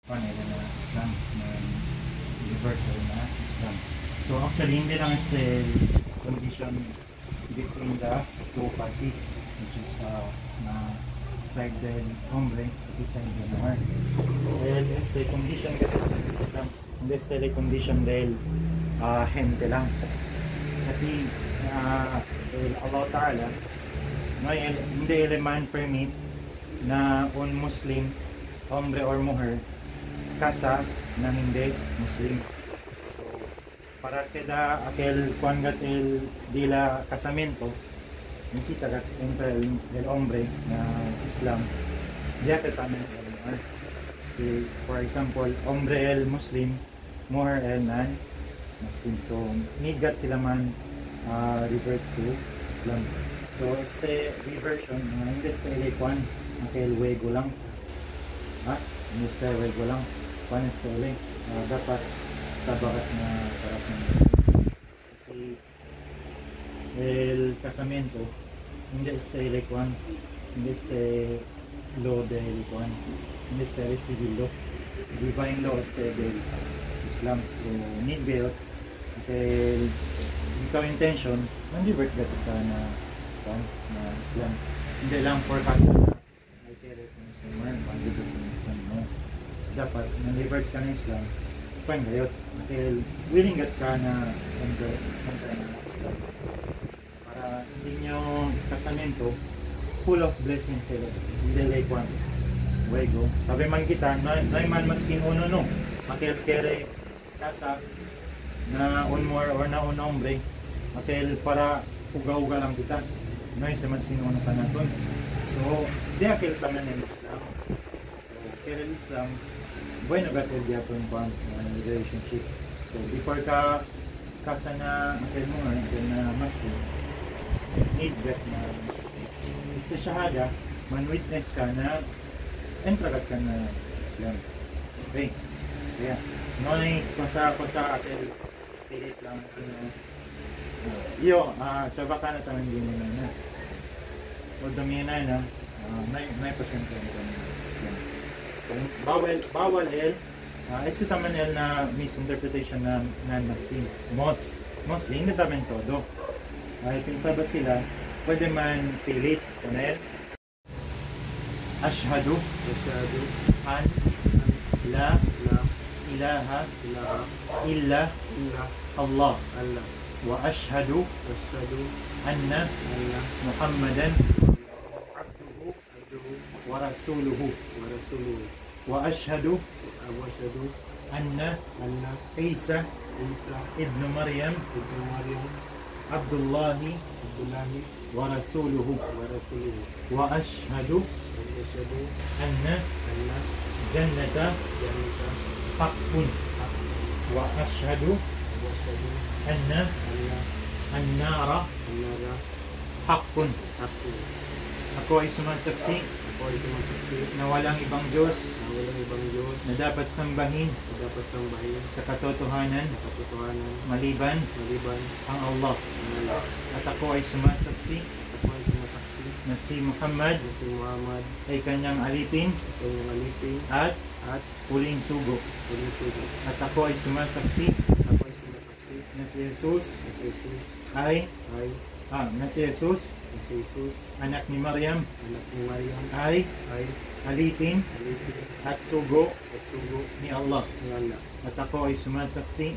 panel na Islam na universal na Islam. So actually hindi lang is the condition between the two parties, which is na side del hombre at side del mujer. And is the condition that is the Islam, hindi is the condition del gente lang. Kasi Allah Ta'ala no, hindi eleman permit na un Muslim, hombre or mujer, kasa na hindi Muslim. So, para queda aquel cuando el dila casamento, necesita entre el hombre na Islam, ya que también si, for example, hombre el Muslim, mujer el non Muslim. So, need got sila man revert to Islam. So, este reversion, hindi sa ilikwan, aquel wego lang. Hindi sa wego lang. Kwan sa ilik, dapat sa bakat na paras ng kasi el casamento, hindi sa ilikwan, hindi sa law de ilikwan, hindi sa civil law. Divine law is the Islam. So, need build, okay, ikaw intention, man-divert ka na Islam. Hindi lang for kasal na ay kere kung Islam mo, man-divert kung Islam mo. So, dapat, man-divert ka na Islam, pwede gayot. Dahil willing ka na kontra na Islam. Para hindi nyo kasamento, full of blessings sila. Hindi like one. Wego. Sabi man kita, no man maskin uno no. Makel kere kasa na un more or na un hombre. Makel para uga-uga lang kita. No, sa maskin uno ka naton. So, di akil kami ng Islam. So, kere Islam, bueno gatel di ato yung relationship. So, before ka kasa na akil mo nga, akil na maskin, need that na ista shahada, man-witness ka na entragat ka na Islam. Okay. Kaya, no'y pasa atin pilit lang sino. Iyo, tsaba ka na tamang din na. O dami na, may pasyente na Islam. So, bawal este taman na misinterpretation na nasin. Mostly, hindi taman todo. Ay, pinsaba sila, pwede man pilit. Kunel, Ashhadu an la ilaha illa Allah wa ashhadu anna Muhammadan wa rasuluhu wa ashhadu anna Isa ibn Maryam Abdullahi wa rasuluhu wa ashhadu anna jannata haqqun wa ashhadu anna an-nara haqqun. Ako ay sumasaksi na walang ibang Diyos na dapat sambahin sa katotohanan maliban ang Allah. At ako ay sumasaksi na si Muhammad ay kanyang alipin at huling sugo. At ako ay sumasaksi na si Jesus anak ni Maryam ay alipin at sugo ni Allah. At ako ay sumasaksi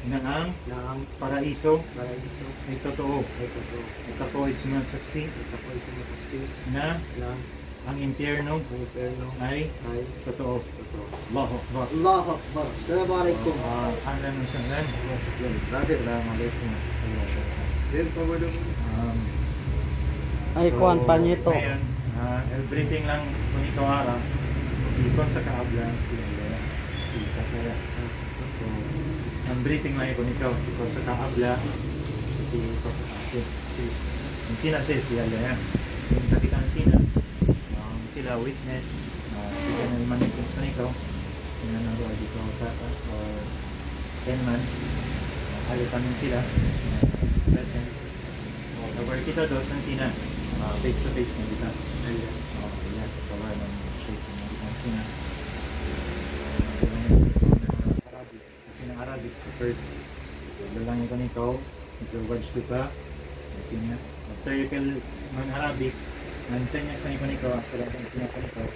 na ang paraiso ay totoo. At ako ay sumasaksi na ang impyerno ay totoo. Allahu Akbar. Allahu Akbar. Assalamualaikum. Ahlan wa sahlan. Assalamualaikum. Ay, kuan pa nito. Ngayon, briefing lang kung ito araw. Si Kosa Kaabla, si Kasaya. So, ang briefing lang kung ikaw, si Kosa Kaabla, si Kosa Kasi. Sina si Alaya. Sintakitan sina. Sila witness. Sila na naman witness na ikaw. Sina na roa dito tata or 10 man. Halitan sila. Present. Cover kita doon sina. Face to face na kita. Ayan. Cover ng shape na kita sina. Arabic sa first. Dalangin ko nikaw, sa watch to ka, sinya. After you can man Arabic, mansenyas na ko nikaw, ang salat ang sinya ko nikaw,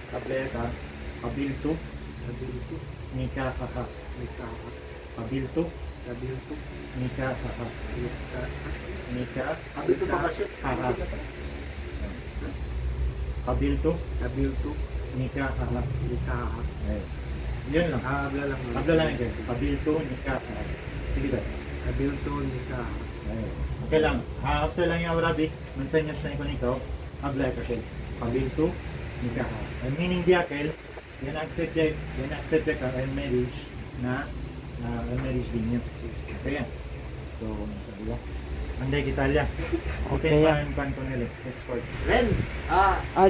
kablaya ka, kabilto, nika kaka, kabilto, nika kaka, nika kaka, kabilto, nika kaka. Ayun. Yun lang. Habla lang. Habla lang kayo. Kabilto, nika kaka. Sige ba? Kabilto, nika. Ayun. Okay lang. After lang yung Arabic, mansenyas na ko nikaw, habla ka siya. Kabilto, nika kaka. Ang meaning diya kayo, yan accept ka and marriage na marriage din nyo. Okay yan. So, sabi ko. Anday Italia. Okay, Okay, yan. pan ko nila. Escort. Ren,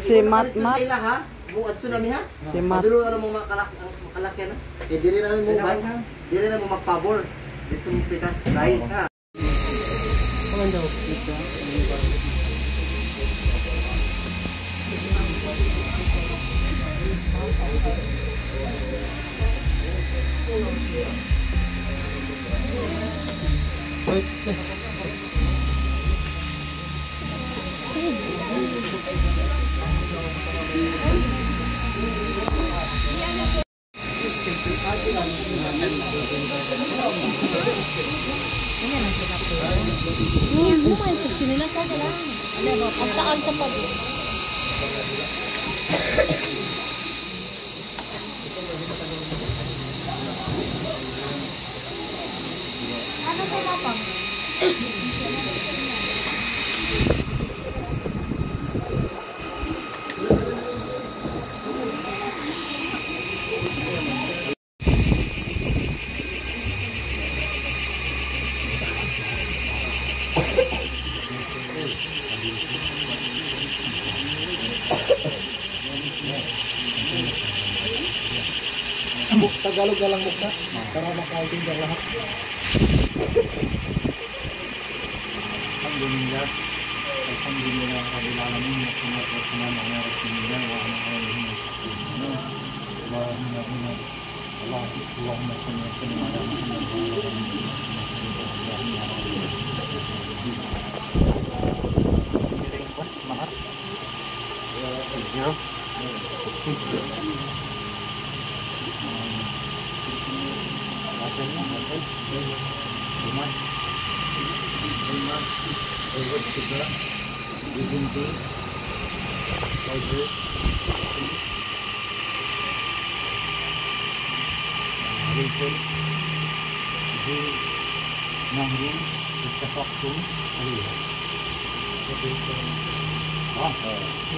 si Mat Mat. Sila ha, buat to nami ha. Si Mat. Padulong ano mo makalakyan ha. Eh diri namin mo bay. Diri na mo magpabor. Dito mo pikas dai ha. Kuman daw dito. Bumain sa chinila sa kala. Ano ba? At saan sa pag? Ano sa lapang? Tagalog na lang mukha para makaintindihan lahat. Alhamdulillah. Alhamdulillah rabbil alamin. Wassalatu wassalamu ala rasulillah wa ala alihi wa sahbihi. Allahumma salli wa sallim ala Muhammad wa ala alihi wa sahbihi. Maaf. Zero.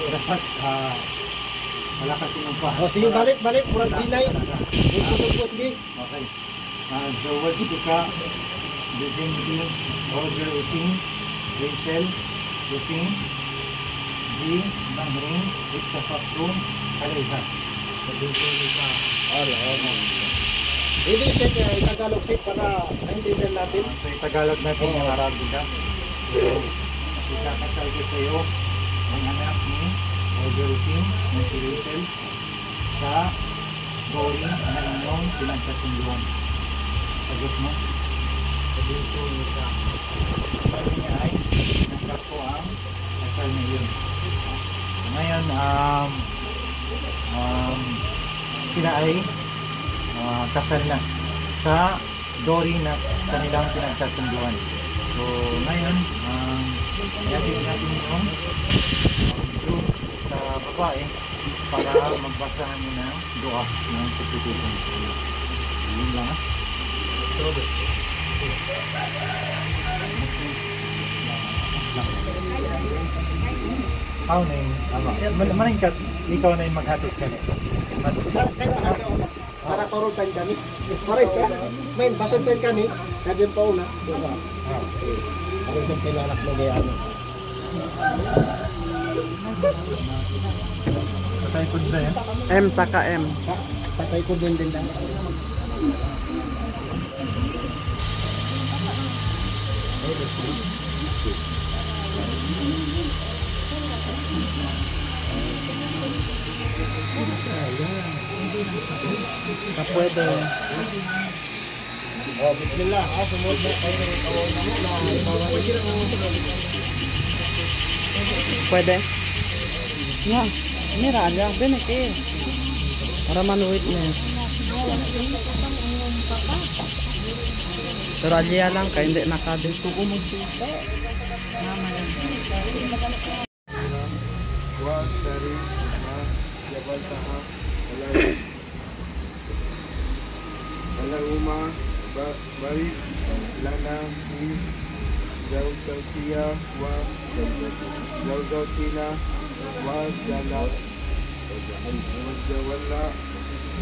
Dapat malakas yung pa. Oh sige balik murag bilay. Kusog ko sige. Okay. Zawad ka, Bizinti, Roger Using, Rachel, Using, G, Nangring, Iktafakun, Kaliha. Hindi siya kaya Tagalog siya para maintindihan natin. So, itagalog natin yung Arabica. So, ikakasal ko sa iyo ang anak ni Roger Using, na si Rachel, sa Dory na inyong pinagkasunduan. Sagot mo? Sagot ko niya. Sabi niya ay nagkat ko ang kasal na yun. Ngayon, sila ay kasal na sa Dory na kanilang pinagkasunduan. So, ngayon, i-atid natin yung group sa babae para magbasahan niyo ng dua ng substitution. Yun lang ha. How na yung maningkat, ikaw na yung maghatid ka na. Para parutan kami. Pares ya. Main basod pen kami. Kadyan pa una. Para sa pilanak mo gaya ano. Patay po dito yan. M saka M. Patay ko din lang. Kapwede. Oh, bismillah. Sumunod na kayo ng kawaw na mo na Pwede? Ya, mira aja, ven aquí. Para man-witness. Pero alya lang ka, hindi nakadis. وشريك ما جبلتها ولهما بارك لنا في زوجتنا وزوجتنا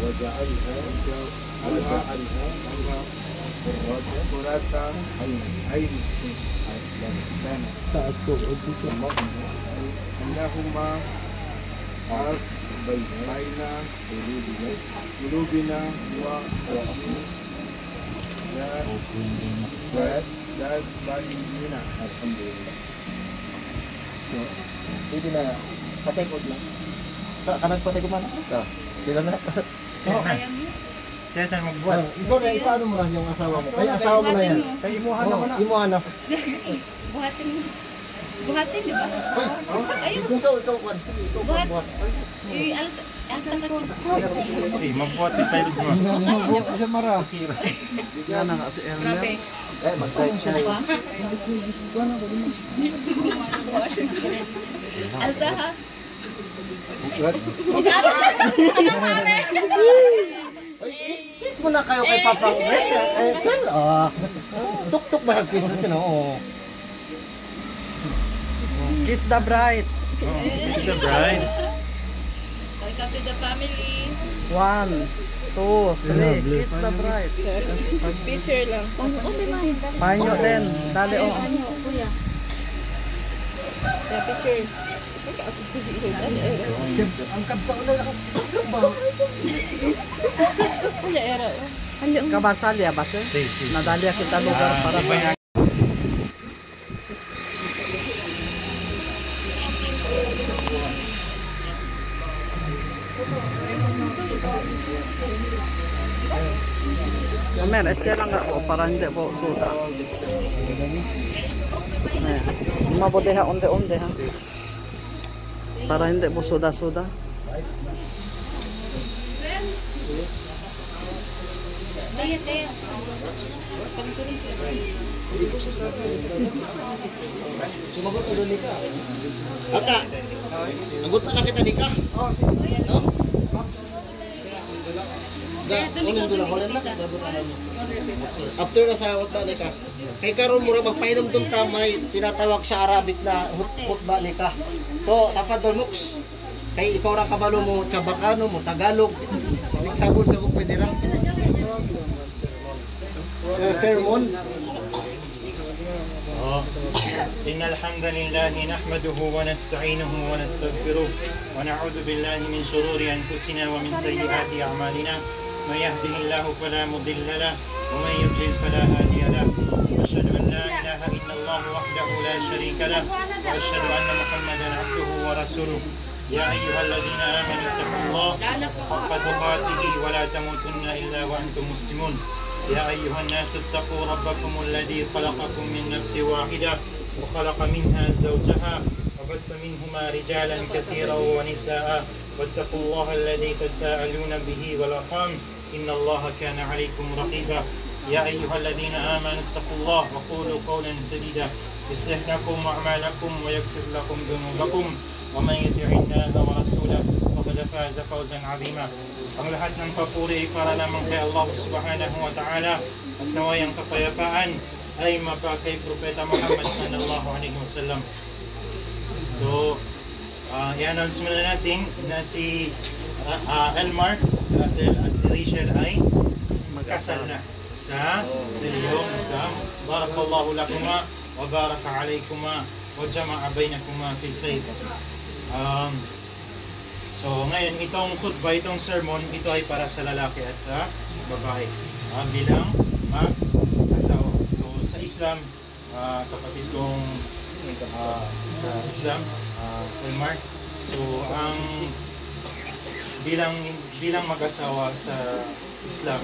وجعلها قرة عين اللهم بين قلوبنا وذات بيننا. So, pwede na patikod lang. Kanang patikod man. Sila na. Siya saan magbuhat. Ikaw na, ipaano mo na yung asawa mo? Kaya asawa mo na yan. Kaya imuhan naman na. Imuhan na. Buhatin. Buhatin, di ba? Ayun. Ikaw, Juan. Sige, ikaw Buhat. buhat. Asa ka Okay, magbuhat din tayo mo. Imuhan sa mara. Yan na nga si Elmer. Grabe. Mag-type siya. Asa ha? Ay, kiss mo na kayo kay Papang. Ay, Chan. Tuk-tuk ba yung kiss na sino? Kiss the bride. It's the bride. Welcome to the family. 1, 2, 3. Kiss the bride. Picture lang. Oh, di ba? Panyo din. Dali oh. Ano, kuya? The picture. Ang kabta ko na lang. Ba? Kuya, era. Kabasal ya base. Nadali kita lugar para sa Amen, este lang nga po para hindi po suda. Ayan. Mabuti ha, unde-unde ha. Para hindi po suda-suda. Daya, daya. Sumagot ulo ni ka. Aka. Agot pa na kita ni ka. No? Unang doon ako lang. After na sa hutba ni ka. Kay karon mura magpainom doon ka may tinatawag sa Arabic na hutba ni ka. So, Tafadol Moks. Kay ikaw ra kabalo mo Chabacano mo Tagalog. Sigsabon sa kung pwede ra. Sa sermon. إن الحمد لله نحمده ونستعينه ونستغفره ونعوذ بالله من شرور أنفسنا ومن سيئات أعمالنا من يهده الله فلا مضل له ومن يضلل فلا هادي له وأشهد أن لا إله إلا الله وحده لا شريك له وأشهد أن محمدا عبده ورسوله يا أيها الذين آمنوا اتقوا الله حق تقاته ولا تموتن إلا وأنتم مسلمون يا أيها الناس اتقوا ربكم الذي خلقكم من نفس واحدة وخلق منها زوجها وبث منهما رجالا كثيرا ونساء واتقوا الله الذي تساءلون به والأرحام إن الله كان عليكم رقيبا يا أيها الذين آمنوا اتقوا الله وقولوا قولا سديدا يصلح لكم أعمالكم ويغفر لكم ذنوبكم ومن يطع الله ورسوله فقد فاز فوزا عظيما. Ang lahat ng papuri ay para lamang kay Allah subhanahu wa ta'ala at naway ang kapayapaan ay mapakay Propeta Muhammad sallallahu alaihi wasallam. So, i-announce muna natin na si Elmar at si Rachel ay kasal na sa reliyong Islam. Barakallahu lakuma wa baraka alaykuma wa jama'a bainakuma fil khair. So ngayon itong khutbah, itong sermon, ito ay para sa lalaki at sa babae bilang mag-asawa. So sa Islam, kapatid kong sa Islam, Elmar, so ang bilang mag-asawa sa Islam,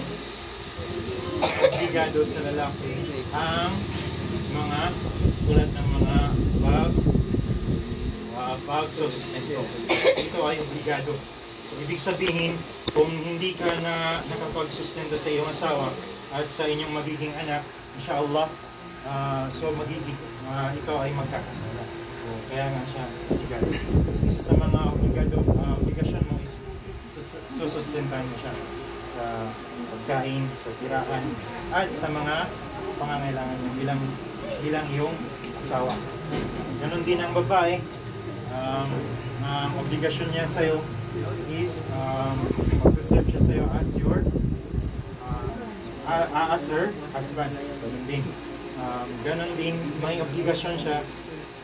obligado sa lalaki ang mga tulad ng mga pagsusustento. Ito ay obligado. So, ibig sabihin, kung hindi ka na nakapagsustento sa iyong asawa at sa inyong magiging anak, inshallah, so ikaw ay magkakasala. So, kaya nga siya obligado. So, isa sa mga obligasyon mo is susustentahan mo siya sa pagkain, sa tiraan, at sa mga pangangailangan niya bilang iyong asawa. Ganon din ang babae. Ang obligasyon niya sa'yo is magsaserve siya sa'yo as her husband. Ganon din, may obligasyon siya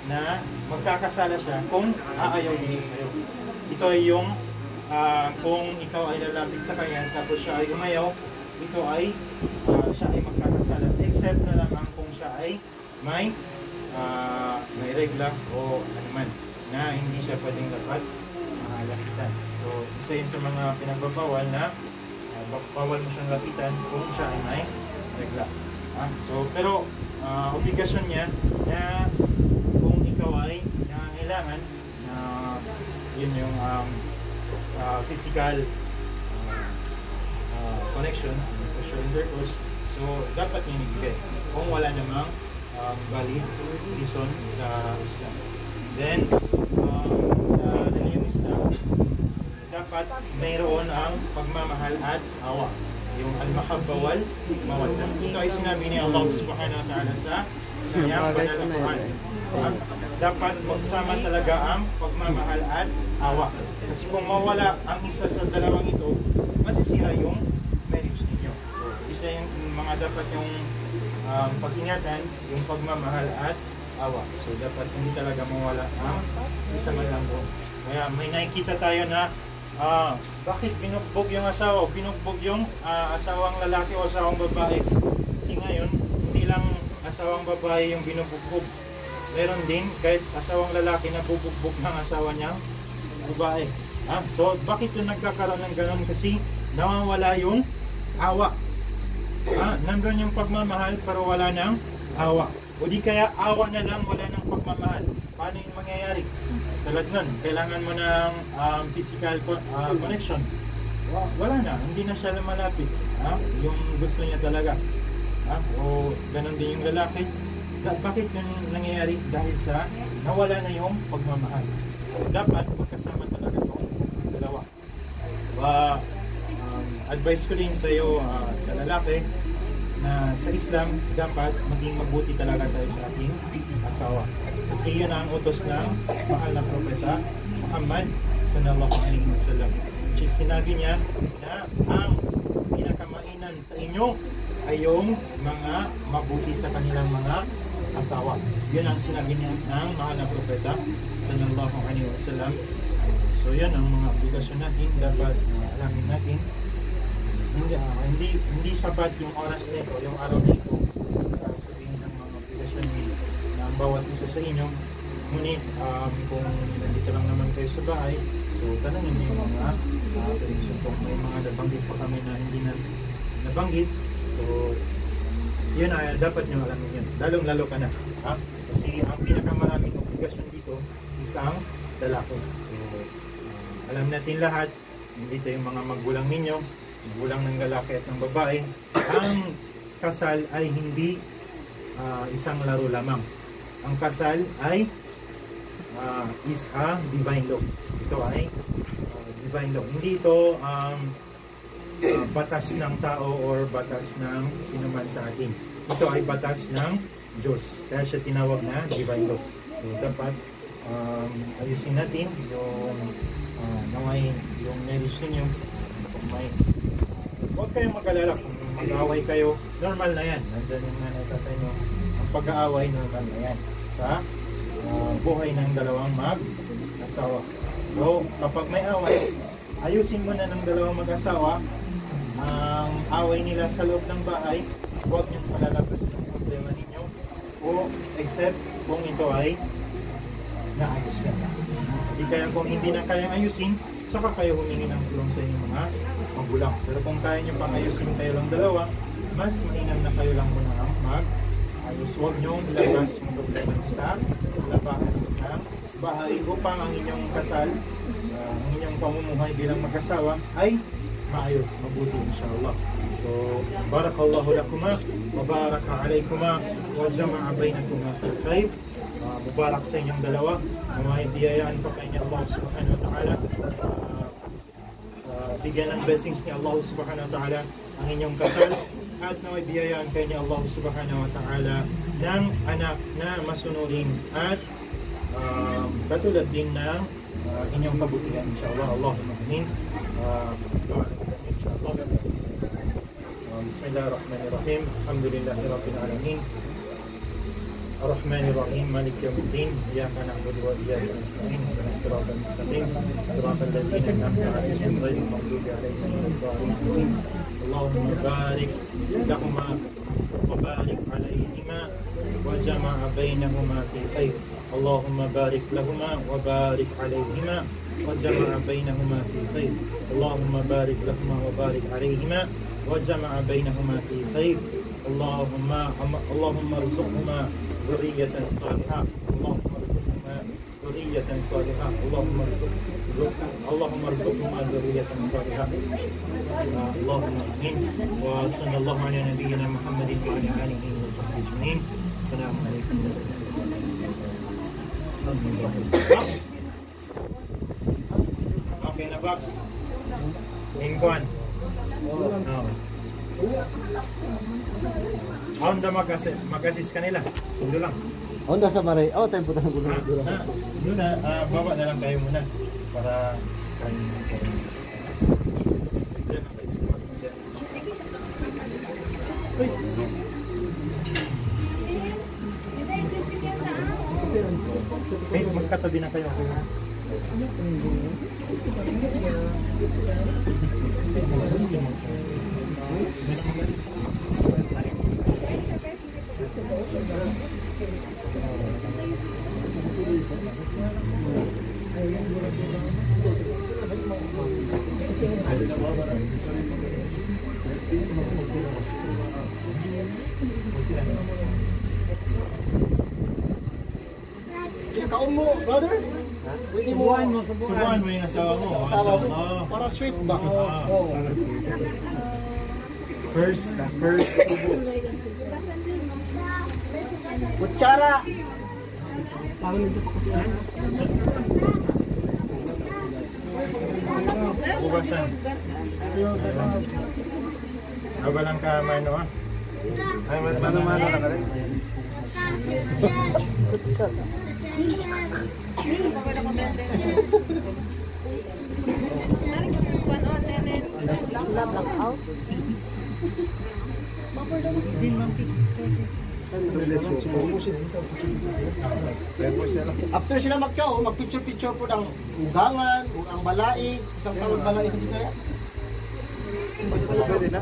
na magkakasala siya kung aayaw niya sa'yo. Ito ay yung kung ikaw ay lalapit sa kanya tapos siya ay umayaw, ito ay siya ay magkakasala, except na lamang kung siya ay may regla o anuman na hindi siya pwedeng dapat lapitan. So, isa yun sa mga pinagbabawal na bawal mo siyang lapitan kung siya ay may regla. So, pero obligasyon niya na kung ikaw ay nangangailangan na yun yung physical connection, sexual intercourse, so dapat niya ibigay kung wala namang valid reason sa Islam. Then, sa dalihang Islam, dapat mayroon ang pagmamahal at awa. Yung al-mahabba wal mawadda. Ito ay sinabi ni Allah subhanahu wa ta'ala sa kanyang banal na Quran. Dapat magsama talaga ang pagmamahal at awa. Kasi kung mawala ang isa sa dalawang ito, masisira yung marriage ninyo. So, isa yung mga dapat yung pag-ingatan, yung pagmamahal at awa. So, dapat hindi talaga mawala ang isa man lang po. Kaya may nakikita tayo na bakit binugbog yung asawa o binugbog yung asawang lalaki o asawang babae. Kasi ngayon, hindi lang asawang babae yung binubugbog. Meron din kahit asawang lalaki na bubugbog ng asawa niyang babae. So, bakit yung nagkakaroon ng ganun? Kasi nawawala yung awa. Nandun yung pagmamahal pero wala ng awa. O di kaya awa na lang, wala ng pagmamahal. Paano yung mangyayari? Tulad nun, kailangan mo ng physical connection. Wala na, hindi na siya lumalapit. Yung gusto niya talaga. O ganun din yung lalaki. Bakit yun nangyayari? Dahil sa nawala na yung pagmamahal. So dapat magkasama talaga itong dalawa. Advice ko din sa iyo sa lalaki na sa Islam dapat maging mabuti talaga tayo sa ating asawa. Kasi yun ang utos ng mahal na propeta Muhammad sallallahu alaihi wasallam. Which is sinabi niya na ang pinakamainan sa inyo ay yung mga mabuti sa kanilang mga asawa. Yun ang sinabi niya ng mahal na propeta sallallahu alaihi wasallam. So yan ang mga obligasyon natin, dapat alamin natin. Hindi sapat yung oras nito, yung araw nito para sabihin ng mga obligasyon na ang bawat isa sa inyo. Ngunit kung nandito lang naman kayo sa bahay, so tanongin niyo yung mga kung may mga nabanggit pa kami na hindi na nabanggit. So yun ay dapat nyo alamin yun. Lalong-lalo ka na. Kasi ang pinakamaraming obligasyon dito is ang lalaki. So alam natin lahat, dito yung mga magulang ninyo, magulang ng lalaki at ng babae, ang kasal ay hindi isang laro lamang. Ang kasal ay is a divine law. Ito ay divine law. Hindi ito batas ng tao or batas ng sinuman sa atin. Ito ay batas ng Diyos. Kaya siya tinawag na divine law. So dapat ayusin natin yung naway yung marriage ninyo. Huwag kayong mag-alala kung mag-aaway kayo, normal na yan. Nandyan yung nanay tatay nyo. Ang pag-aaway, normal na yan sa buhay ng dalawang mag-asawa. So, kapag may away, ayusin mo na ng dalawang mag-asawa ang away nila sa loob ng bahay. Huwag niyong palalabas yung problema ninyo o except kung ito ay naayos na. Hindi kaya kung hindi na kayang ayusin, saka kayo humingi ng tulong sa inyong mga magulang. Pero kung kaya nyo pang ayusin kayo lang dalawa, mas mainam na kayo lang muna ang mag-ayos. Huwag nyo ilabas yung problema sa labas ng bahay upang ang inyong kasal, ang inyong pamumuhay bilang mag-asawa ay maayos, mabuti inshallah. So, barakallahu lakuma, wa baraka alaykuma, wa jama'a bainakuma fil khair. Mubarak sa inyong dalawa. May biyayaan pa kayo ni Allah subhanahu wa ta'ala. Bigyan ng blessings ni Allah subhanahu wa ta'ala ang inyong kasal. At may biyayaan kayo ni Allah subhanahu wa ta'ala ng anak na masunurin at katulad din ng inyong kabutihan inshallah. Allahumma amin. Inshallah. Bismillahirrahmanirrahim. Alhamdulillahi rabbil alamin. الرحمن الرحيم مالك يوم الدين إياك نعبد وإياك نستعين اهدنا الصراط المستقيم صراط الذين أنعمت عليهم غير المغضوب عليهم ولا الضالين اللهم بارك لهما وبارك عليهما وجمع بينهما في خير اللهم بارك لهما وبارك عليهما وجمع بينهما في خير اللهم بارك لهما وبارك عليهما وجمع بينهما في خير اللهم ارزقهما ذرية صالحة اللهم ارزقهما ذرية صالحة اللهم ارزقهما ذرية صالحة اللهم آمين وصلى الله على نبينا محمد وعلى آله وصحبه أجمعين السلام عليكم Okay na box Ingon Honda mag-assist kanila. Dulo lang. Honda sa Maray. Oh, tayo punta ng gulo. Doon baba na lang kayo muna para magkatabi na kayo. Kaon mo, brother? Pwede mo. Subuhan mo yung asawa mo. Sa asawa mo. Para sweet ba? Oo. First. Kutsara. Bukasan. Abalang ka mano ha? Ay, mano-mano na ka rin. After sila magkao, mag-picture-picture po ng ugangan, o ang balai, isang tawag balai sa Bisaya. Pwede na?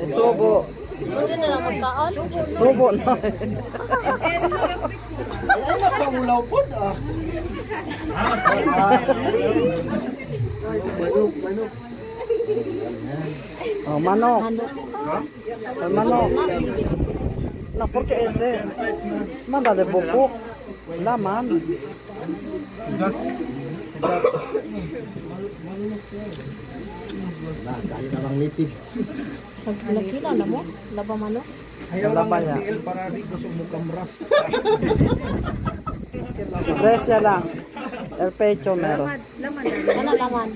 Subo. Hindi na lang magkaon. Subo na. Ay, nakangulaw po. Oh, manok. Ay, manok. Na, porque ese. Manda de buko. Laman. Kaya namang native. Nakilala mo? Laba manok? Ayaw Wala lang pa ng niya. DL para di gusto mo kamras. Presya lang. El pecho meron. Ano laman?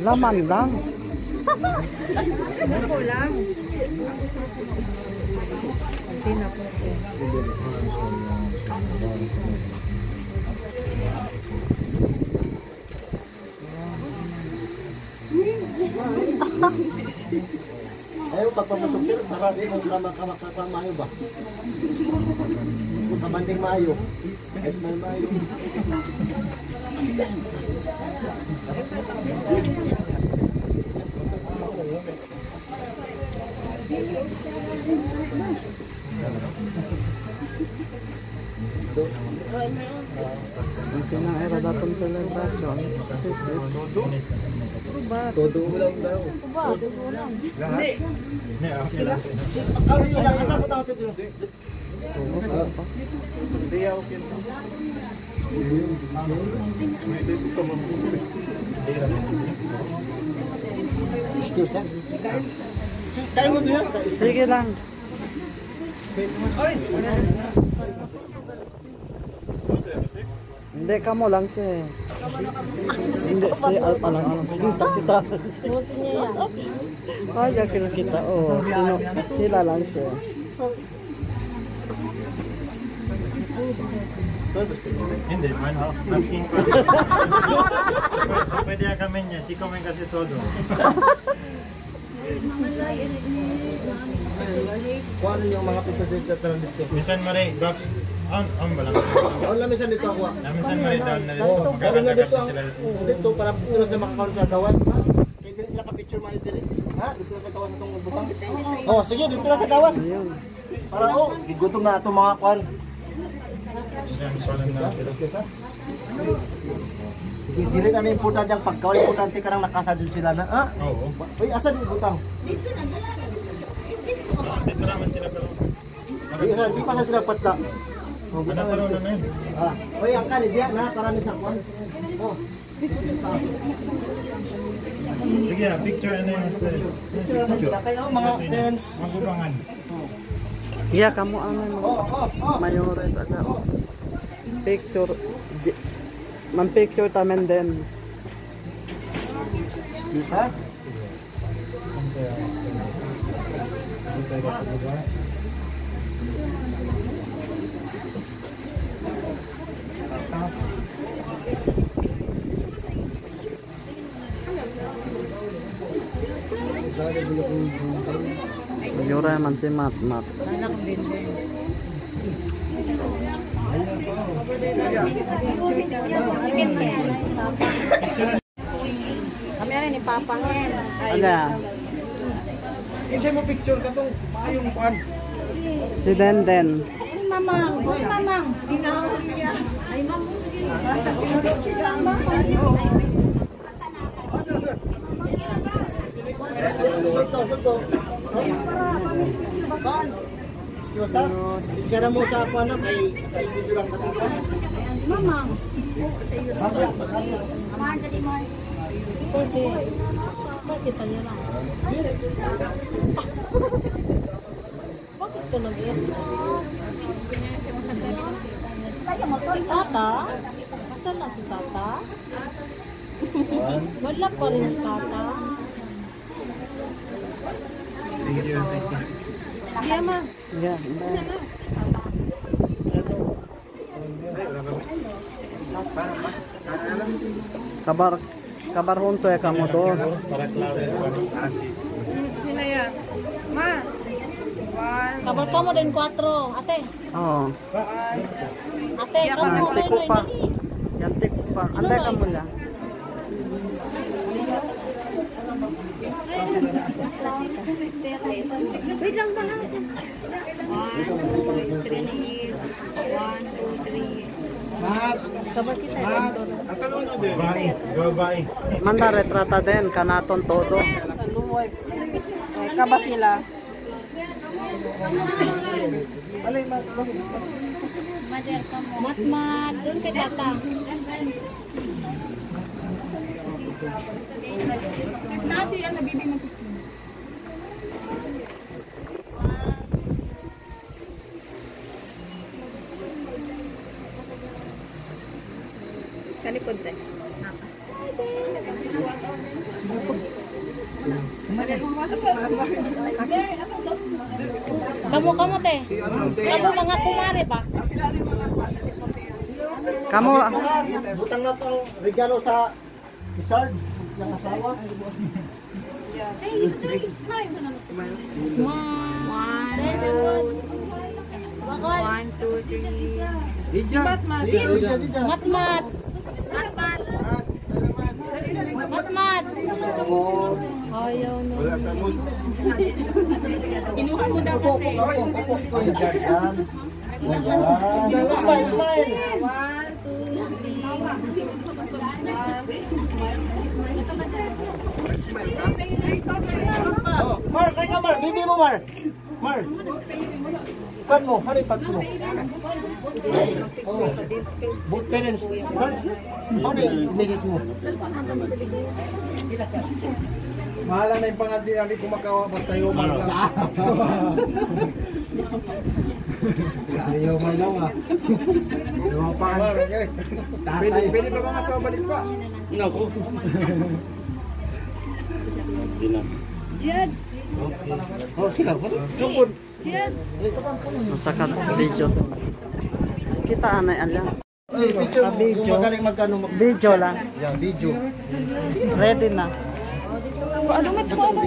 Laman lang. Ayaw, pagpamusok sila, marami mong kamayo ba? Kamanding mayo. Ay, smell mayo. So, Ang sinang era Daton celebration. Todo ulam daw. Kuba, dugo lang. Hindi. Hindi, okay lang. Kami sila, kasama tayo dito. Hindi ako kinto. Excuse ha? Kain. Kain mo din ha? Sige lang. Hindi ka mo lang si. Hindi si alang-alang kita. Busin niya yan. Kaya kita. Oh, sila lang si. Hindi, man. Asking ko. Pwede kami niya. Si komen kasi todo. Kung ano yung mga pipasip na talang dito. Misan Maray, box. On ba lang? Ang lamisan dito ako. Misan Maray down na rin. Pero na dito Magkakanta ang sila. dito para dito na sila makakaroon sa gawas. Ha? Kaya dito sila ka-picture mga dito. Ha? Dito na sa gawas itong butang. Oh, sige, dito na sa gawas. Para gigutom na itong mga kwan. Yan, solemn na sila. Dili na importante ang pagkaw. Importante ka nang nakasadun sila na. Ha? Oo. Uy, asan yung butang? Dito naman sila pero. Di pa sa sila patla. Oh, Ano butang pa na na na yun? Ah, oy, ang kanidya na para ni sa kwan. Oh. Sige na, picture ano yung style. Picture na sila kayo mga parents. Magubangan. Iya kamu ano Oh. mayores aga. Picture. Man-picture tamen din. Excuse ha? Yura man si Mat. Kami rin ni Papa ngayon. Aga. Insay mo picture ka tong paayong kwan. Si Den. Mamang. Ay, ma'am. Basta pinulog sila. Sakto. Excuse ha? Sira mo sa kwan na kay dito lang katukan. Mamang. Bakit? Pwede. Bakit tayo lang? Bakit ka nag-iyak? Tata? Asan na si Tata? Wala pa rin si Tata. Thank you. Iya, ma. Yeah. Kabar junto ya kamu dos. Para klaro yung Sinaya. Ma. Kabar kamu din 4. Ate. Oh. Ate, kamu Yanti ko din. pa. Yanti ko pa. Anday kamu lang. Wait lang ba natin? 1, 2, 3. 1, 2, 3. Kabar kita. Babae. Manda retrata din kanaton todo. Kaba sila. Mat, doon kay Tata. Nasi ang nabibi mo. Kalikod te. Kamu te. Kamu mga kumare ba? Kamu Butang na to regalo sa Sards ng asawa. Smile. 1, 2, 3. Ija. Mat. Ayaw no. Kinuha mo daw kasi. Smile. 1, 2, 3. Oh, Mar, kaya ka Mar, bibi mo Mar. Mar. Ikan mo, ano yung pags mo? Oh, both parents. Ano yung misis mo? Mahala na yung pangat din, hindi kumakawa, basta yuman lang. Yuman lang ah. Yuman pa ka. Pwede ba mga sawa balik pa? Jed. Oh, sila. Tungkol. Jed. Sakat video to. Kita anay ala. Ay, video. Yung magaling magkano. Video lang. Yan, video. Ready na. Ano match ko ba?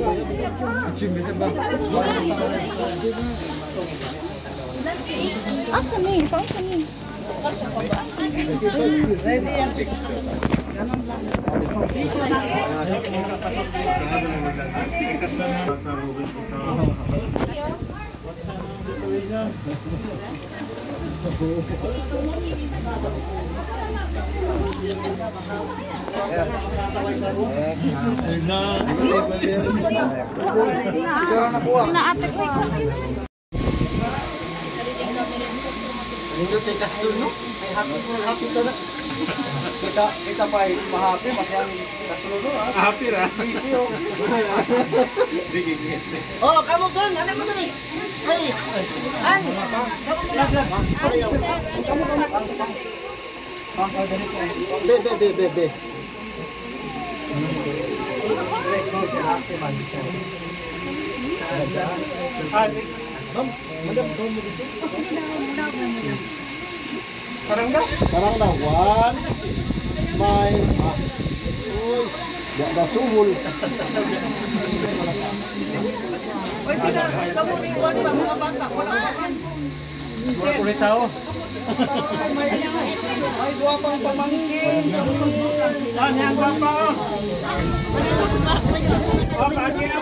Asa ni? Pasa ni? Naate ko. Nindot ay kastul, no? Ay happy ka na. Kita pa ay mahapi, masang kasunod ha. Happy ra. Oh, kamu kan, ano mo dali? Ay, an. Be. Sarang na, one, five, uy, da sumul. Uy, sila, kamu ni Juan pa, mga bata, wala pa. Wala ko tao. Ay, duwa pang pamangkin. Ah, niya pa pa. Oh, kasi na.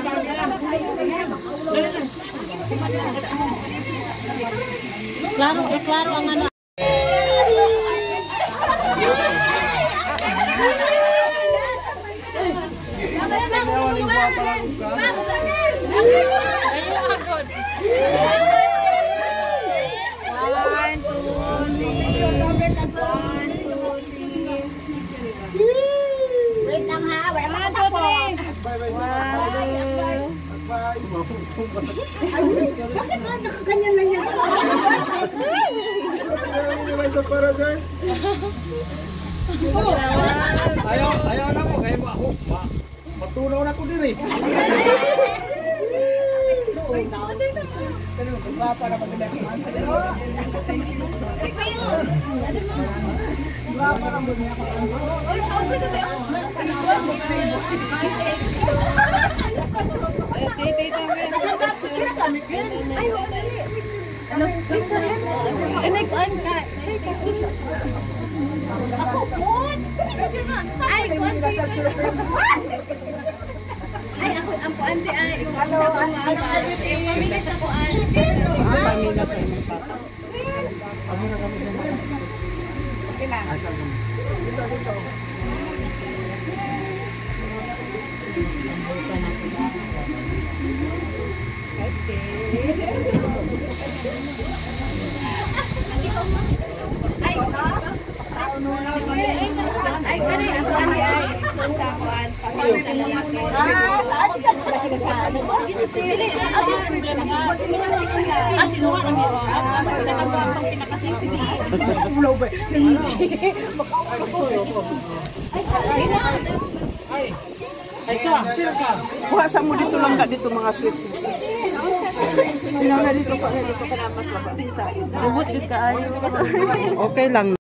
Klaro ang ano. Ayaw na mo, kaya mo ako. Matunaw na ko diri. Ay, ako, ang puante ay, exam sa puante. Yung mamilis ako ay. Ay, kani ako ani ay sa kuan. Kuha sa mo dito lang dito mga sweets. Sino na dito ka mas mababa. Okay lang.